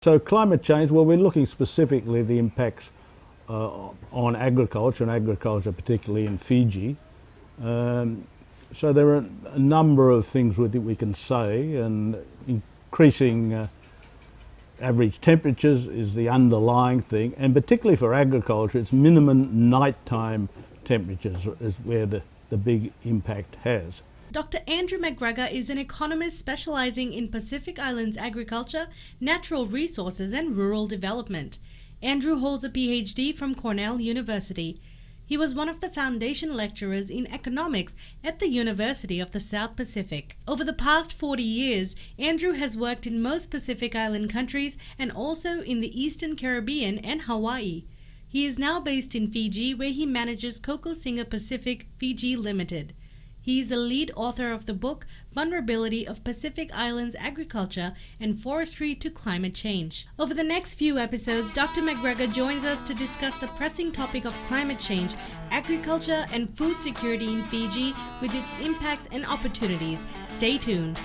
So climate change, well, we're looking specifically at the impacts on agriculture, and agriculture particularly in Fiji. So there are a number of things that we can say, and increasing average temperatures is the underlying thing, and particularly for agriculture, it's minimum nighttime temperatures is where the big impact has. Dr. Andrew McGregor is an economist specialising in Pacific Islands agriculture, natural resources and rural development. Andrew holds a PhD from Cornell University. He was one of the foundation lecturers in economics at the University of the South Pacific. Over the past 40 years, Andrew has worked in most Pacific Island countries and also in the Eastern Caribbean and Hawaii. He is now based in Fiji, where he manages Coco Singer Pacific Fiji Limited. He is a lead author of the book Vulnerability of Pacific Islands Agriculture and Forestry to Climate Change. Over the next few episodes, Dr. McGregor joins us to discuss the pressing topic of climate change, agriculture and food security in Fiji with its impacts and opportunities. Stay tuned.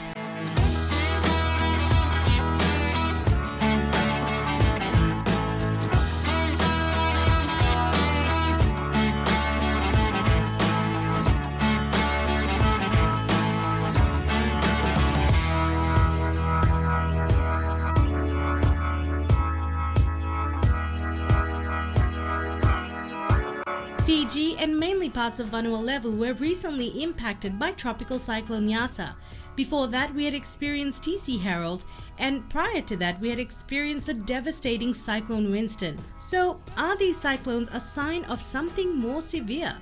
Fiji and mainly parts of Vanuatu were recently impacted by tropical cyclone Yasa. Before that, we had experienced TC Harold, and prior to that, we had experienced the devastating Cyclone Winston. So, are these cyclones a sign of something more severe?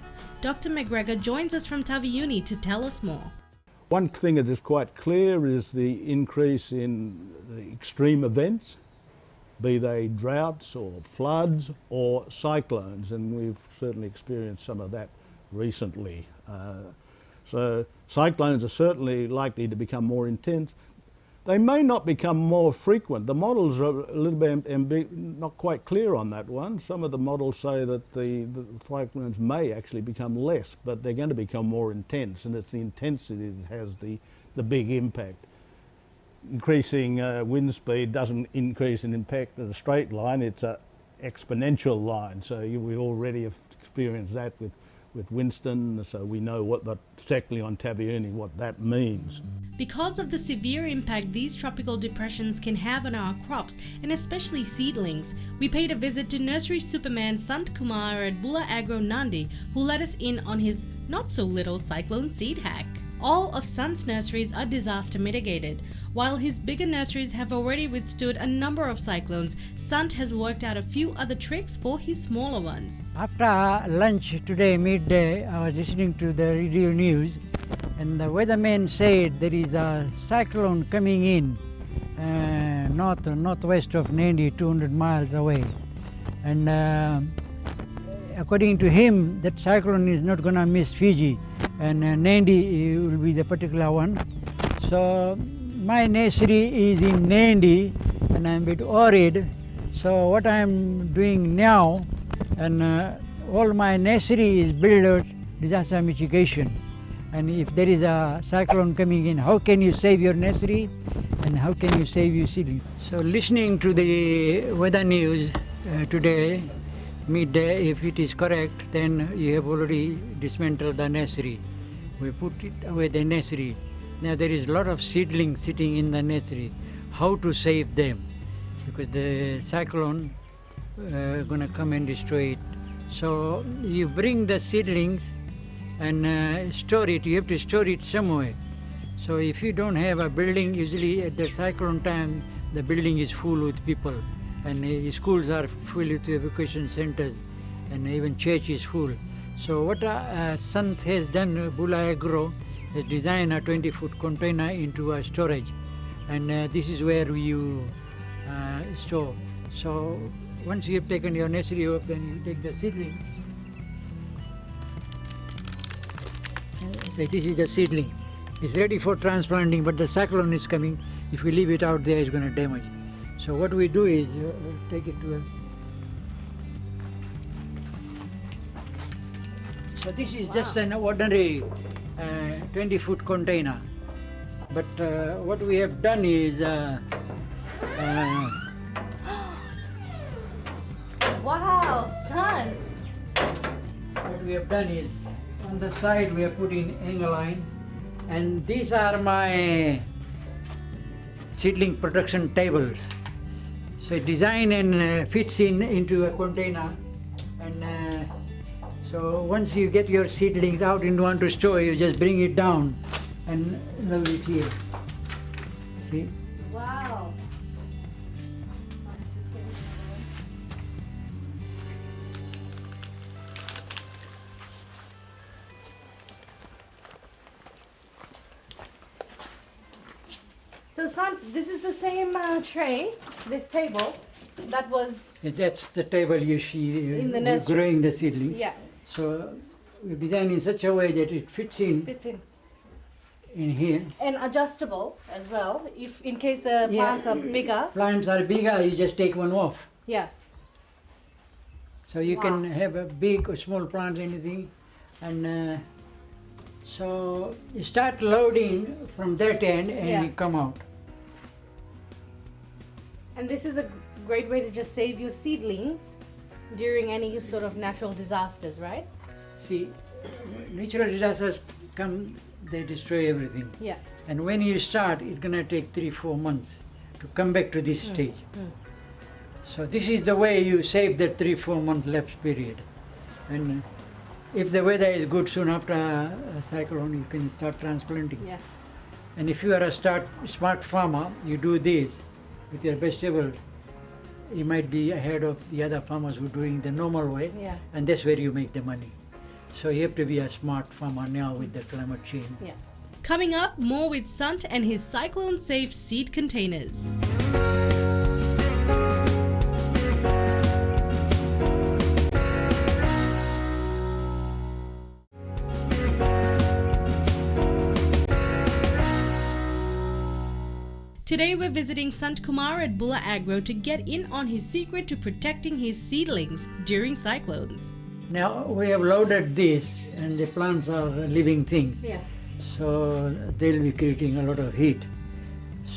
Dr. McGregor joins us from Taveuni to tell us more. One thing that is quite clear is the increase in the extreme events, be they droughts or floods or cyclones, and we've certainly experienced some of that recently. So cyclones are certainly likely to become more intense. They may not become more frequent. The models are a little bit not quite clear on that one. Some of the models say that the cyclones may actually become less, but they're going to become more intense, and it's the intensity that has the big impact. Increasing wind speed doesn't increase in impact in a straight line, it's an exponential line. So we already have experienced that with Winston, so we know what particularly on Taveuni, what that means. Because of the severe impact these tropical depressions can have on our crops, and especially seedlings, we paid a visit to nursery superman Sant Kumar at Bula Agro Nadi, who let us in on his not-so-little cyclone seed hack. All of Sant's nurseries are disaster mitigated. While his bigger nurseries have already withstood a number of cyclones, Sant has worked out a few other tricks for his smaller ones. After lunch today, midday, I was listening to the radio news, and the weatherman said there is a cyclone coming in northwest of Nadi, 200 miles away. And according to him, that cyclone is not going to miss Fiji, and Nadi will be the particular one. So my nursery is in Nadi, and I'm a bit worried. So what I'm doing now, and all my nursery is built disaster mitigation. And if there is a cyclone coming in, how can you save your nursery, and how can you save your seedling? So listening to the weather news today, midday, if it is correct, then you have already dismantled the nursery. We put it away, the nursery. Now there is a lot of seedlings sitting in the nursery. How to save them? Because the cyclone going to come and destroy it. So you bring the seedlings and store it. You have to store it somewhere. So if you don't have a building, usually at the cyclone time, the building is full with people. And schools are full with evacuation centers, and even church is full. So what Sant has done, Bula Agro, has designed a 20-foot container into a storage, and this is where you store. So once you have taken your nursery up, then you take the seedling. So this is the seedling. It's ready for transplanting, but the cyclone is coming. If we leave it out there, it's going to damage it. So what we do is take it to a... So this is just an ordinary 20-foot container. But what we have done is we have done is, on the side we have put in angle line, and these are my seedling production tables. So it design and fits into a container, and so once you get your seedlings out and want to store, you just bring it down and load it here. See? Wow. So, Sant, this is the same tray, this table, that was That's the table you see In the nursery. growing the seedling. yeah, So we design in such a way that it fits in fits in. here. And adjustable as well, if in case the Yeah. plants are bigger. Plants are bigger, you just take one off. Yeah. So you Wow. can have a big or small plant, anything. And so you start loading from that end and Yeah. you come out. And this is a great way to just save your seedlings during any sort of natural disasters, right? See, natural disasters come, they destroy everything. Yeah. And when you start, it's gonna take 3-4 months to come back to this stage. So this is the way you save that 3-4 month lapse period. And if the weather is good soon after a cyclone, you can start transplanting. Yeah. And if you are a smart farmer, you do this with your vegetable, you might be ahead of the other farmers who are doing the normal way, Yeah. and that's where you make the money. So you have to be a smart farmer now with the climate change. Yeah. Coming up, more with Sant and his cyclone-safe seed containers. Today we're visiting Sant Kumar at Bula Agro to get in on his secret to protecting his seedlings during cyclones. Now we have loaded this, and the plants are living things, Yeah. so they'll be creating a lot of heat.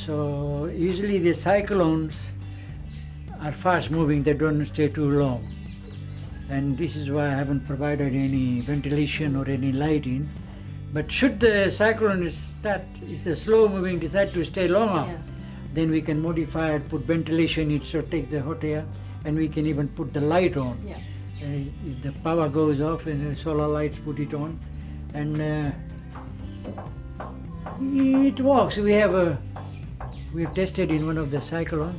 So usually the cyclones are fast moving, they don't stay too long. And this is why I haven't provided any ventilation or any lighting. But should the cyclone start, it's a slow moving, decide to stay longer, Yeah. then we can modify it, put ventilation in, so take the hot air, and we can even put the light on. Yeah. If the power goes off and the solar lights, put it on, and it works. We have tested in one of the cyclone,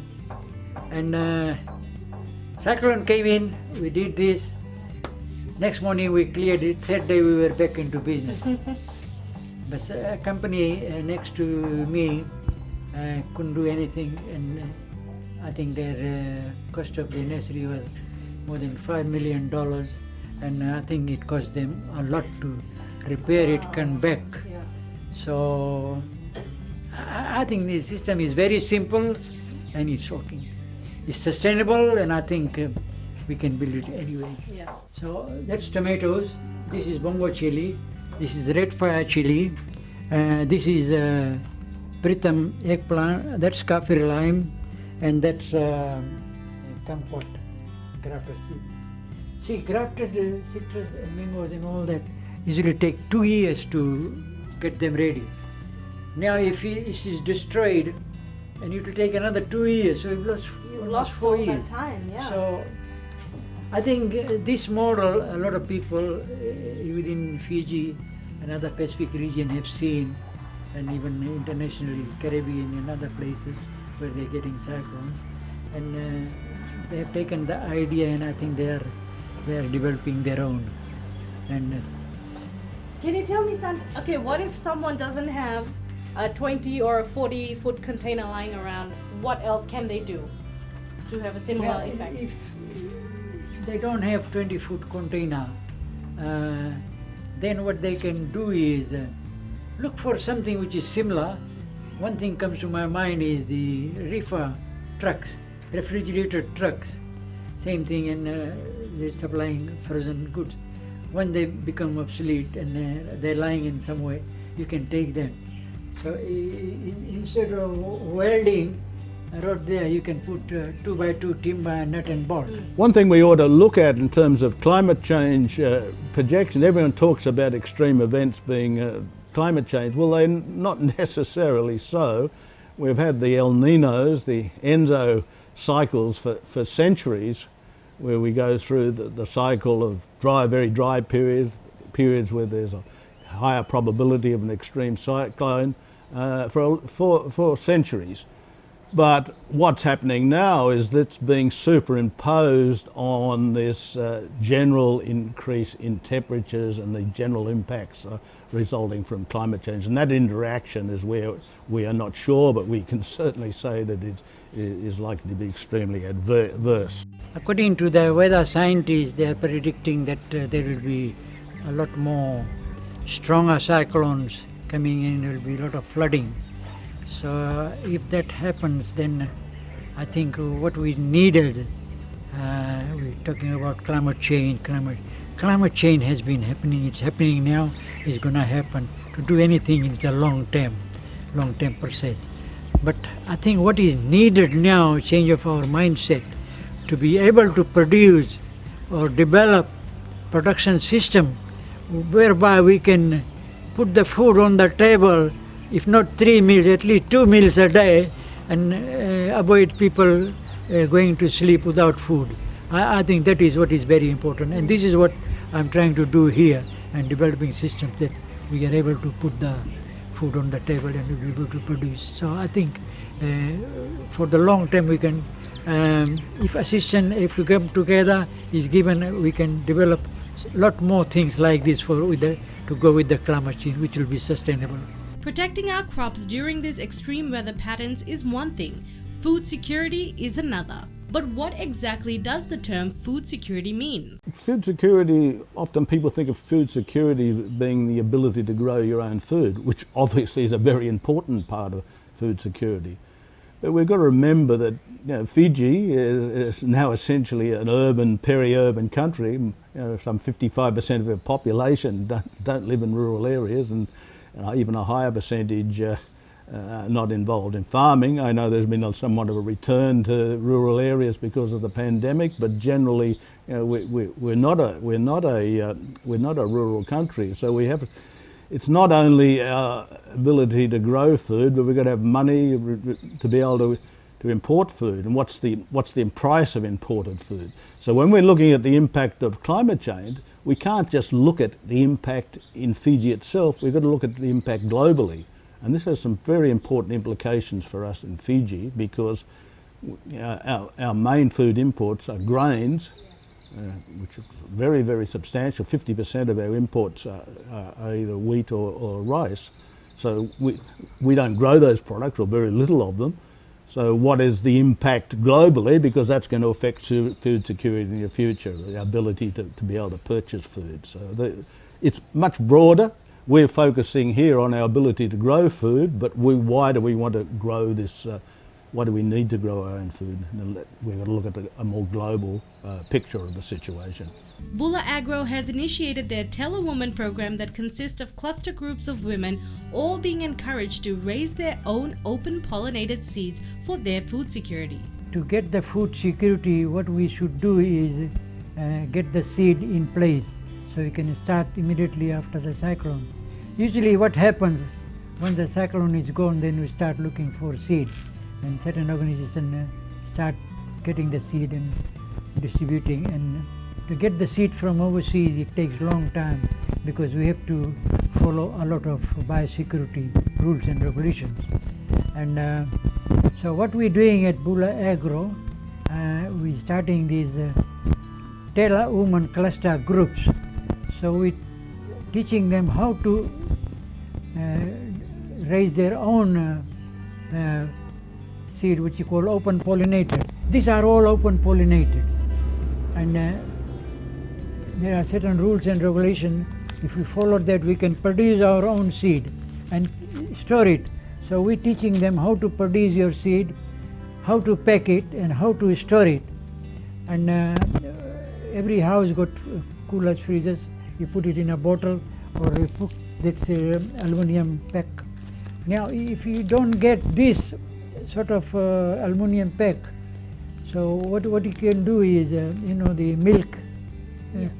and cyclone came in. We did this. Next morning we cleared it. Third day we were back into business. But a company next to me couldn't do anything, and I think their cost of the nursery was more than $5 million, and I think it cost them a lot to repair it, come back. Yeah. So I think the system is very simple and it's working. It's sustainable, and I think we can build it anyway. Yeah. So that's tomatoes. This is bongo chili. This is red fire chili. This is Pritham eggplant. That's kaffir lime, and that's comfort grafted seed. See, grafted citrus and mangoes and all that usually take 2 years to get them ready. Now, if it is destroyed, and it will take another 2 years, so you've lost almost 4 all years. that time, yeah. So I think this model, a lot of people within Fiji and other Pacific region have seen, and even internationally, Caribbean and other places where they're getting cyclones, and they have taken the idea, and I think they are developing their own. And Can you tell me something? Okay, what if someone doesn't have a 20 or a 40 foot container lying around? What else can they do to have a similar well, effect? if they don't have 20-foot container, then what they can do is look for something which is similar. One thing comes to my mind is the reefer trucks, refrigerated trucks. Same thing, and they're supplying frozen goods. When they become obsolete and they're lying in some way, you can take them. So instead of welding, Right there you can put 2x2 timber, nut and bolt. One thing we ought to look at in terms of climate change projections, everyone talks about extreme events being climate change. Well, they're not necessarily so. We've had the El Ninos, the Enzo cycles for centuries, where we go through the cycle of very dry periods where there's a higher probability of an extreme cyclone for centuries. But what's happening now is that's being superimposed on this general increase in temperatures and the general impacts resulting from climate change. And that interaction is where we are not sure, but we can certainly say that it is likely to be extremely adverse. According to the weather scientists, they are predicting that there will be a lot more stronger cyclones coming in, there will be a lot of flooding. So if that happens, then I think what we needed, we're talking about climate change. Climate change has been happening, it's happening now, it's going to happen. To do anything is a long-term process. But I think what is needed now, change of our mindset, to be able to produce or develop production system whereby we can put the food on the table, if not 3 meals, at least 2 meals a day, and avoid people going to sleep without food. I think that is what is very important, and this is what I'm trying to do here, and developing systems that we are able to put the food on the table and be able to produce. So I think for the long term we can, if we come together is given, we can develop a lot more things like this to go with the climate change, which will be sustainable. Protecting our crops during these extreme weather patterns is one thing, food security is another. But what exactly does the term food security mean? Food security, often people think of food security being the ability to grow your own food, which obviously is a very important part of food security. But we've got to remember that Fiji is now essentially an urban, peri-urban country. Some 55% of the population don't live in rural areas, and even a higher percentage not involved in farming. I know there's been somewhat of a return to rural areas because of the pandemic, but generally, we're not a rural country. So it's not only our ability to grow food, but we've got to have money to be able to import food. And what's the price of imported food? So when we're looking at the impact of climate change, we can't just look at the impact in Fiji itself, we've got to look at the impact globally. And this has some very important implications for us in Fiji, because our main food imports are grains, which are very, very substantial. 50% of our imports are either wheat or rice. So we don't grow those products, or very little of them. So what is the impact globally? Because that's going to affect food security in the future, the ability to be able to purchase food. So it's much broader. We're focusing here on our ability to grow food, but why do we want to grow this? Why do we need to grow our own food? We've got to look at a more global picture of the situation. Bula Agro has initiated their Tell a Woman program that consists of cluster groups of women all being encouraged to raise their own open pollinated seeds for their food security. To get the food security, what we should do is get the seed in place, so we can start immediately after the cyclone. Usually what happens, when the cyclone is gone, then we start looking for seed, and certain organizations start getting the seed and distributing. And to get the seed from overseas, it takes a long time, because we have to follow a lot of biosecurity rules and regulations. And so what we're doing at Bula Agro, we're starting these Tell a Woman cluster groups. So we're teaching them how to raise their own seed, which you call open pollinated. These are all open pollinated, and there are certain rules and regulations. If we follow that, we can produce our own seed and store it. So we're teaching them how to produce your seed, how to pack it, and how to store it. And every house got coolers, freezers. You put it in a bottle, or you put this aluminum pack. Now, if you don't get this sort of aluminium pack. So what you can do is, the milk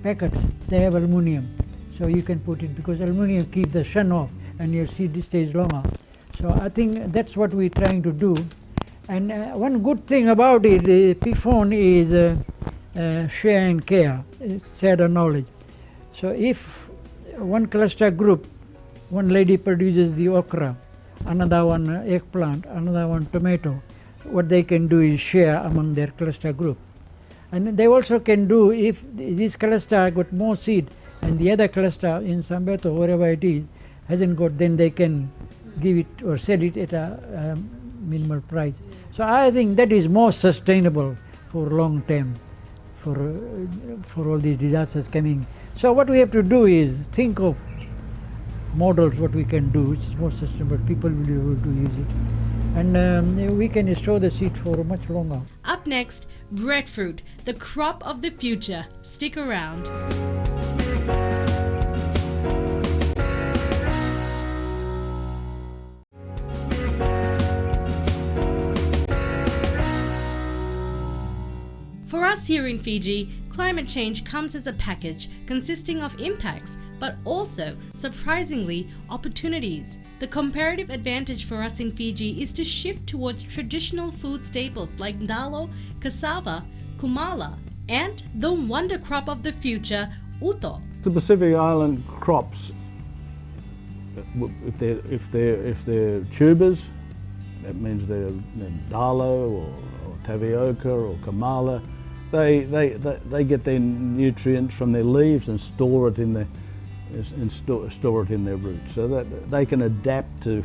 packets, they have aluminium. So you can put it, because aluminium keeps the sun off and your seed stays longer. So I think that's what we're trying to do. And one good thing about it, the PFON is share and care, it's shared knowledge. So if one cluster group, one lady produces the okra, another one eggplant, another one tomato, what they can do is share among their cluster group. And they also can do, if this cluster got more seed and the other cluster in Sambeto, wherever it is, hasn't got, then they can give it or sell it at a minimal price. So I think that is more sustainable for long term, for all these disasters coming. So what we have to do is think of models what we can do, which is more sustainable. People will be able to use it, and we can store the seed for much longer. Up next, breadfruit, the crop of the future. Stick around. For us here in Fiji, climate change comes as a package consisting of impacts, but also, surprisingly, opportunities. The comparative advantage for us in Fiji is to shift towards traditional food staples like ndalo, cassava, kumala, and the wonder crop of the future, uto. The Pacific Island crops, if they're tubers, that means they're ndalo or tapioca or kamala. They get their nutrients from their leaves and store it in their roots, so that they can adapt to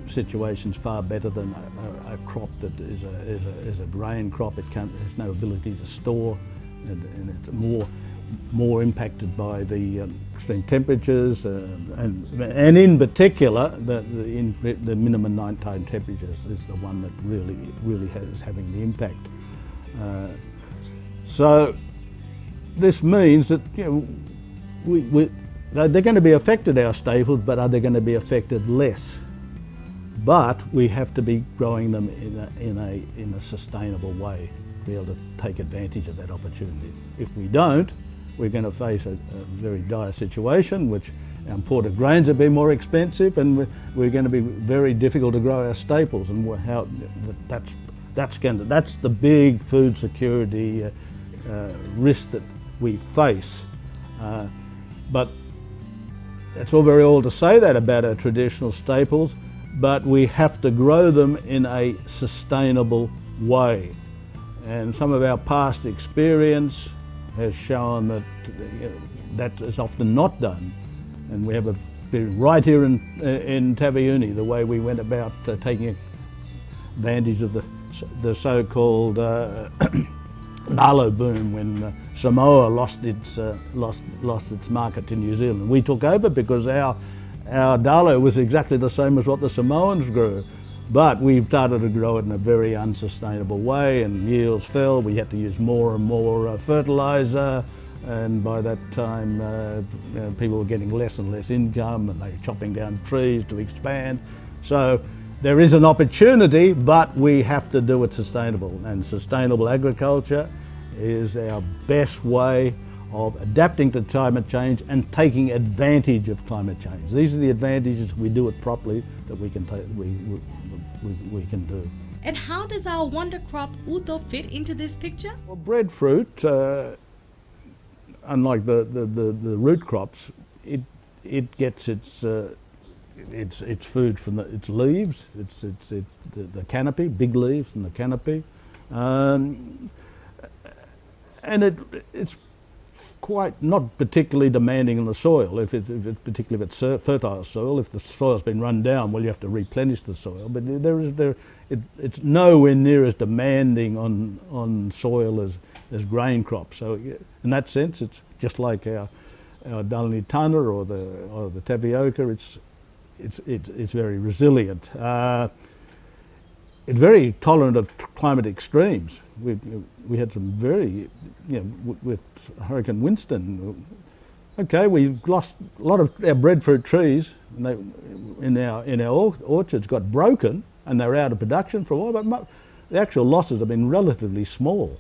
situations far better than a crop that is a grain crop. It has no ability to store, and it's more impacted by the extreme temperatures, and in particular the minimum nighttime temperatures is the one that really is having the impact. So this means that they're going to be affected, our staples, but are they going to be affected less? But we have to be growing them in a sustainable way to be able to take advantage of that opportunity. If we don't, we're going to face a very dire situation, which our imported grains have been more expensive, and we're going to be very difficult to grow our staples, and that's the big food security risk that we face. But it's all very well to say that about our traditional staples, but we have to grow them in a sustainable way. And some of our past experience has shown that that is often not done. And we have a right here in Taveuni, the way we went about taking advantage of the so-called Nalo boom when Samoa lost its market to New Zealand. We took over because our Dalo was exactly the same as what the Samoans grew, but we started to grow it in a very unsustainable way, and yields fell. We had to use more and more fertiliser, and by that time people were getting less and less income, and they were chopping down trees to expand. So there is an opportunity, but we have to do it sustainable, and sustainable agriculture is our best way of adapting to climate change and taking advantage of climate change. These are the advantages, if we do it properly, that we can do. And how does our wonder crop uto fit into this picture? Well, breadfruit, unlike the root crops, it gets its food from its leaves, the canopy, big leaves and the canopy, and it's quite not particularly demanding on the soil. Particularly if it's fertile soil, if the soil's been run down, well, you have to replenish the soil. But it's nowhere near as demanding on soil as grain crops. So in that sense, it's just like our Dalani Tana or the tapioca. It's very resilient. It's very tolerant of climate extremes. We had some very, with Hurricane Winston. Okay, we lost a lot of our breadfruit trees, and in our orchards got broken, and they're out of production for a while, but the actual losses have been relatively small.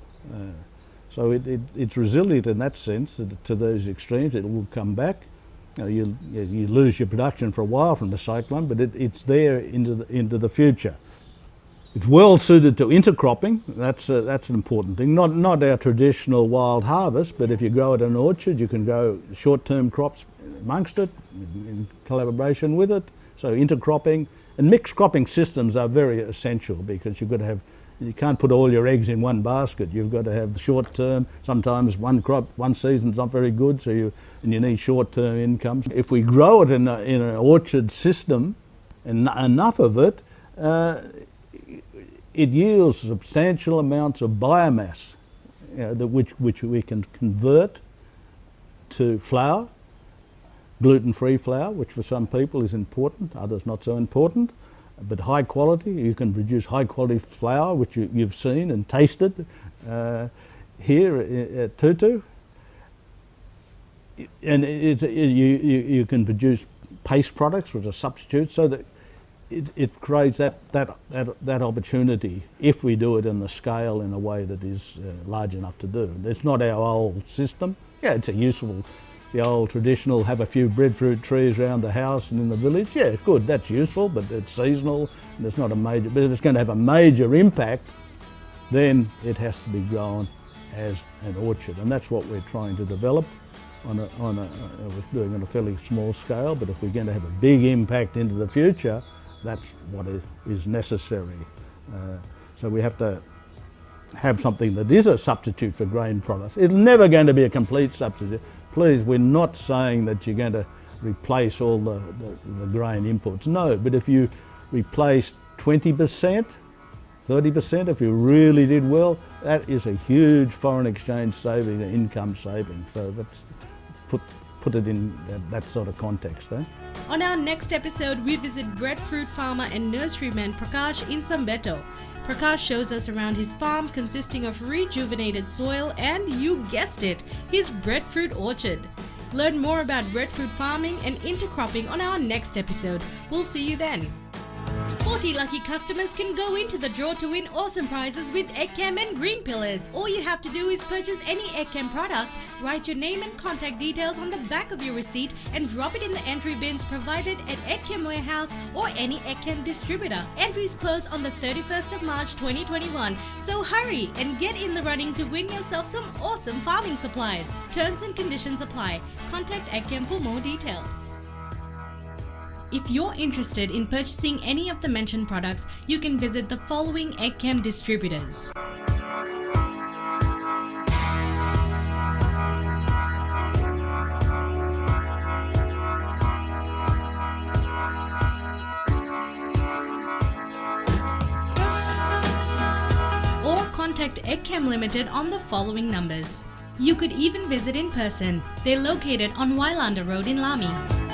So it's resilient in that sense to those extremes. It will come back. You lose your production for a while from the cyclone, but it's there into the future. It's well suited to intercropping. That's an important thing. Not our traditional wild harvest, but if you grow it in an orchard, you can grow short-term crops amongst it in collaboration with it. So intercropping and mixed cropping systems are very essential, because you can't put all your eggs in one basket. You've got to have the short term. Sometimes one season's not very good, so you need short term incomes. If we grow it in an orchard system, and enough of it, it yields substantial amounts of biomass, which we can convert to flour, gluten-free flour, which for some people is important, others not so important. But high quality, you can produce high quality flour, which you've seen and tasted here at Tutu. And you can produce paste products, which are substitutes, so that it creates that opportunity if we do it in the scale in a way that is large enough to do. It's not our old system. Yeah, it's the old traditional, have a few breadfruit trees around the house and in the village. Yeah, good, that's useful, but it's seasonal and it's not a major, but if it's going to have a major impact, then it has to be grown as an orchard. And that's what we're trying to develop we're doing on a fairly small scale, but if we're going to have a big impact into the future, that's what is necessary. So we have to have something that is a substitute for grain products. It's never going to be a complete substitute. Please, we're not saying that you're going to replace all the grain inputs. No, but if you replace 20%, 30%, if you really did well, that is a huge foreign exchange saving, income saving. So that's put it in that sort of context. On our next episode, we visit breadfruit farmer and nurseryman Prakash in Sambeto. Prakash shows us around his farm consisting of rejuvenated soil and, you guessed it, his breadfruit orchard. Learn more about breadfruit farming and intercropping on our next episode. We'll see you then. 40 lucky customers can go into the draw to win awesome prizes with Eggcam and Green Pillars. All you have to do is purchase any Eggcam product, write your name and contact details on the back of your receipt and drop it in the entry bins provided at Eggcam Warehouse or any Eggcam distributor. Entries close on the 31st of March 2021, so hurry and get in the running to win yourself some awesome farming supplies. Terms and conditions apply. Contact Eggcam for more details. If you're interested in purchasing any of the mentioned products, you can visit the following Eggcam distributors. Or contact Eggcam Limited on the following numbers. You could even visit in person. They're located on Wailanda Road in Lami.